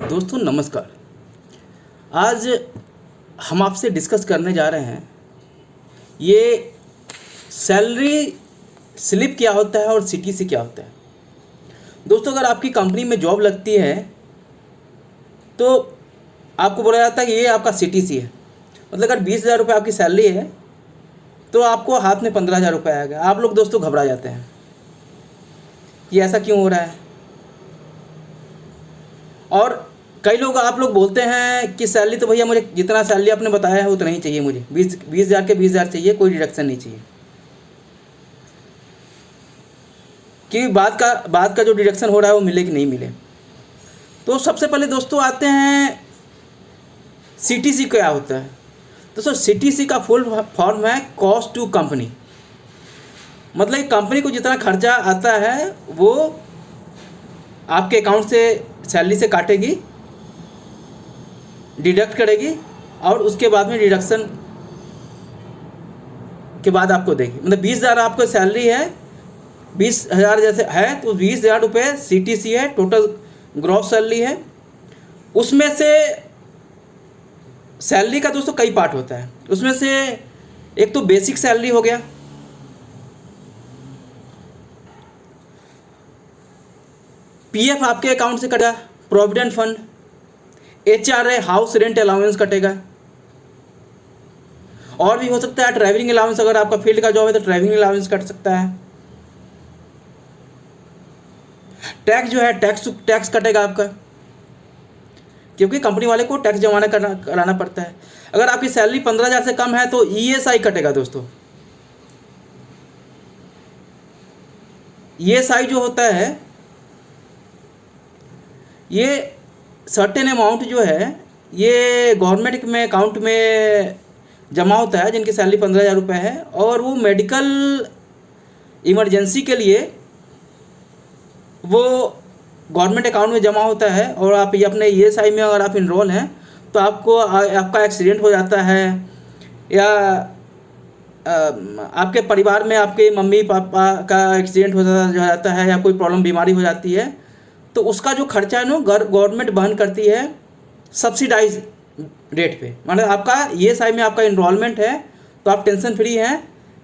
दोस्तों नमस्कार। आज हम आपसे डिस्कस करने जा रहे हैं ये सैलरी स्लिप क्या होता है और सीटीसी क्या होता है। दोस्तों अगर आपकी कंपनी में जॉब लगती है तो आपको बोला जाता है कि ये आपका सीटीसी है। मतलब अगर 20,000 रुपये आपकी सैलरी है तो आपको हाथ में 15,000 रुपये आएगा। आप लोग दोस्तों घबरा जाते हैं कि ऐसा क्यों हो रहा है। और कई लोग आप लोग बोलते हैं कि सैलरी तो भैया मुझे जितना सैलरी आपने बताया है उतना ही चाहिए, मुझे 20,000 के 20,000 चाहिए, कोई डिडक्शन नहीं चाहिए। कि बाद का जो डिडक्शन हो रहा है वो मिले कि नहीं मिले। तो सबसे पहले दोस्तों आते हैं सीटीसी क्या होता है। दोस्तों सीटीसी का फुल फॉर्म है कॉस्ट टू कंपनी। मतलब कंपनी को जितना खर्चा आता है वो आपके अकाउंट से सैलरी से काटेगी, डिडक्ट करेगी और उसके बाद में डिडक्शन के बाद आपको देगी। मतलब 20,000 आपको सैलरी है, 20,000 जैसे है तो 20,000 रुपये सीटीसी है, टोटल ग्रॉस सैलरी है। उसमें से सैलरी का दोस्तों कई पार्ट होता है। उसमें से एक तो बेसिक सैलरी हो गया, पीएफ आपके अकाउंट से कटेगा, provident fund, HRA house rent allowance कटेगा, और भी हो सकता है ट्रैवलिंग अलाउंस। अगर आपका फील्ड का जॉब है तो ट्रैवलिंग अलाउंस कट सकता है। टैक्स जो है टैक्स कटेगा आपका, क्योंकि कंपनी वाले को टैक्स जमा कराना पड़ता है। अगर आपकी सैलरी 15,000 से कम है तो ईएसआई कटेगा दोस्तों। ईएसआई जो होता है ये सर्टेन अमाउंट जो है ये गवर्नमेंट में अकाउंट में जमा होता है जिनकी सैलरी 15,000 रुपये है, और वो मेडिकल इमरजेंसी के लिए वो गवर्नमेंट अकाउंट में जमा होता है। और आप ये अपने ईएसआई में अगर आप इनरोल हैं तो आपका एक्सीडेंट हो जाता है या आपके परिवार में आपके मम्मी पापा का एक्सीडेंट हो जाता है या कोई प्रॉब्लम बीमारी हो जाती है तो उसका जो खर्चा है ना गवर्नमेंट वहन करती है सब्सिडाइज रेट पे। मतलब आपका ईएसआई में आपका इनरोलमेंट है तो आप टेंशन फ्री हैं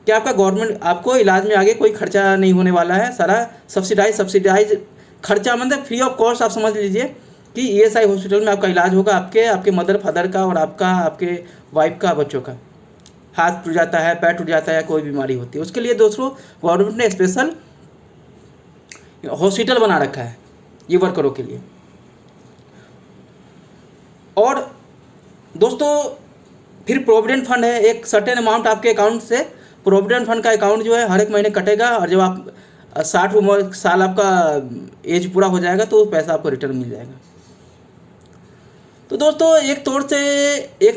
कि आपका गवर्नमेंट आपको इलाज में आगे कोई खर्चा नहीं होने वाला है। सारा सब्सिडाइज खर्चा, मतलब फ्री ऑफ कॉस्ट आप समझ लीजिए कि ईएसआई हॉस्पिटल में आपका इलाज होगा, आपके मदर फादर का और आपके वाइफ का, बच्चों का। हाथ टूट जाता है, पैर टूट जाता है, कोई बीमारी होती है, उसके लिए दोस्तों गवर्नमेंट ने स्पेशल हॉस्पिटल बना रखा है ये वर्करों के लिए। और दोस्तों फिर प्रोविडेंट फंड है, एक सर्टेन अमाउंट आपके अकाउंट से प्रोविडेंट फंड का अकाउंट जो है हर एक महीने कटेगा, और जब आप 60 साल आपका एज पूरा हो जाएगा तो पैसा आपको रिटर्न मिल जाएगा। तो दोस्तों एक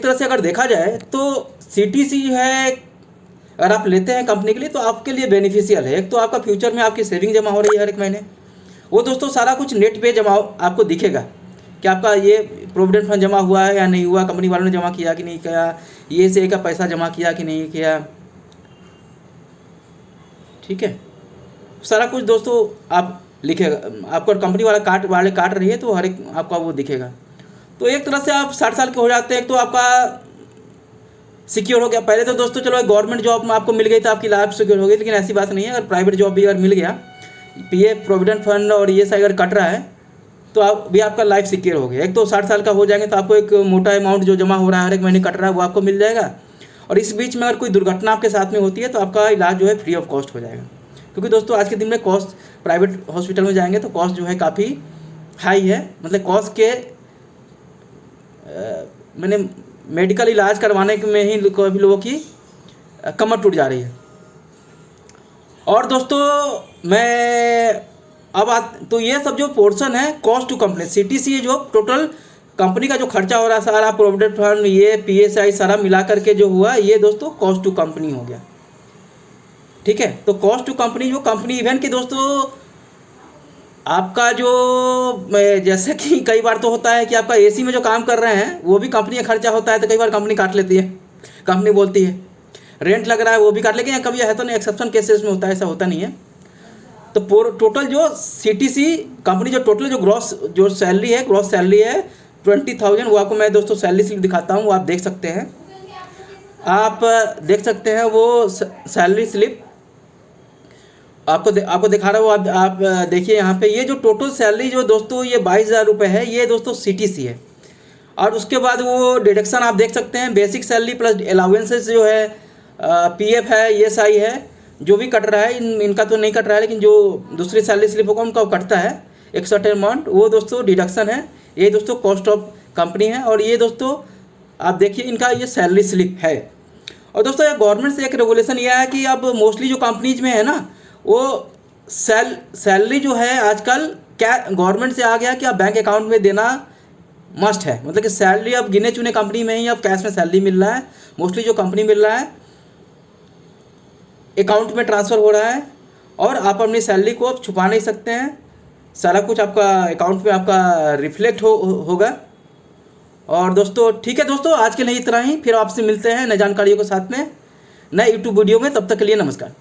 तरह से अगर देखा जाए तो सीटीसी है अगर आप लेते हैं कंपनी के लिए तो आपके लिए बेनिफिशियल है। एक तो आपका फ्यूचर में आपकी सेविंग जमा हो रही है हर एक महीने, वो दोस्तों सारा कुछ नेट पे जमा आपको दिखेगा कि आपका ये प्रोविडेंट फंड जमा हुआ है या नहीं हुआ, कंपनी वालों ने जमा किया कि नहीं किया, ये से का पैसा जमा किया कि नहीं किया। ठीक है, सारा कुछ दोस्तों आप लिखेगा, आपको कंपनी वाले काट रही है तो हर एक आपका वो दिखेगा। तो एक तरह से आप 60 साल के हो जाते हैं तो आपका सिक्योर हो गया। पहले तो दोस्तों चलो गवर्नमेंट जॉब में आपको मिल गई तो आपकी लाइफ सिक्योर हो गई, लेकिन ऐसी बात नहीं है। अगर प्राइवेट जॉब भी अगर मिल गया, पीएफ प्रोविडेंट फंड और ये अगर कट रहा है तो आप भी आपका लाइफ सिक्योर हो गया। एक तो 60 साल का हो जाएंगे तो आपको एक मोटा अमाउंट जो जमा हो रहा है हर एक महीने कट रहा है वो आपको मिल जाएगा। और इस बीच में अगर कोई दुर्घटना आपके साथ में होती है तो आपका इलाज जो है फ्री ऑफ कॉस्ट हो जाएगा। क्योंकि दोस्तों आज के दिन में कॉस्ट प्राइवेट हॉस्पिटल में जाएंगे तो कॉस्ट जो है काफ़ी हाई है। मतलब कॉस्ट के मैंने मेडिकल इलाज करवाने में ही काफ़ी लोगों की कमर टूट जा रही है। और दोस्तों तो ये सब जो पोर्शन है कॉस्ट टू कंपनी, सीटीसी जो टोटल कंपनी का जो खर्चा हो रहा है सारा प्रोविडेंट फंड ये पीएसआई सारा मिला करके जो हुआ ये दोस्तों कॉस्ट टू कंपनी हो गया। ठीक है, तो कॉस्ट टू कंपनी जो कंपनी इवन कि दोस्तों आपका जो जैसे कि कई बार तो होता है कि आपका एसी में जो काम कर रहे हैं वो भी कंपनी का खर्चा होता है तो कई बार कंपनी काट लेती है। कंपनी बोलती है रेंट लग रहा है वो भी काट लेंगे, कभी है तो नहीं, एक्सेप्शन केसेस में होता है, ऐसा होता नहीं है। तो टोटल जो CTC कंपनी जो टोटल जो ग्रॉस सैलरी है 20,000, वो आपको मैं दोस्तों सैलरी स्लिप दिखाता हूँ, वो आप देख सकते हैं। आप देख सकते हैं वो सैलरी स्लिप आपको दिखा रहा हूँ। आप देखिए यहाँ पे ये जो टोटल सैलरी जो दोस्तों ये 22,000 रुपये है, ये दोस्तों CTC है। और उसके बाद वो डिडक्शन आप देख सकते हैं, बेसिक सैलरी प्लस अलाउंसेस जो है, PF है, ESI है, जो भी कट रहा है इनका तो नहीं कट रहा है, लेकिन जो दूसरी सैलरी स्लिप होगा उनका कटता है एक सर्टेन अमाउंट, वो दोस्तों डिडक्शन है। ये दोस्तों कॉस्ट ऑफ कंपनी है। और ये दोस्तों आप देखिए इनका ये सैलरी स्लिप है। और दोस्तों ये गवर्नमेंट से एक रेगुलेशन ये है कि अब मोस्टली जो कंपनीज में है ना, वो सैलरी जो है आजकल क्या गवर्नमेंट से आ गया कि आप बैंक अकाउंट में देना मस्ट है। मतलब कि सैलरी अब गिने चुने कंपनी में ही अब कैश में सैलरी मिल रहा है, मोस्टली जो कंपनी मिल रहा है अकाउंट में ट्रांसफ़र हो रहा है, और आप अपनी सैलरी को अब छुपा नहीं सकते हैं, सारा कुछ आपका अकाउंट में आपका रिफ्लेक्ट होगा। और दोस्तों ठीक है दोस्तों, आज के लिए इतना ही, फिर आपसे मिलते हैं नई जानकारियों के साथ में नए यूट्यूब वीडियो में। तब तक के लिए नमस्कार।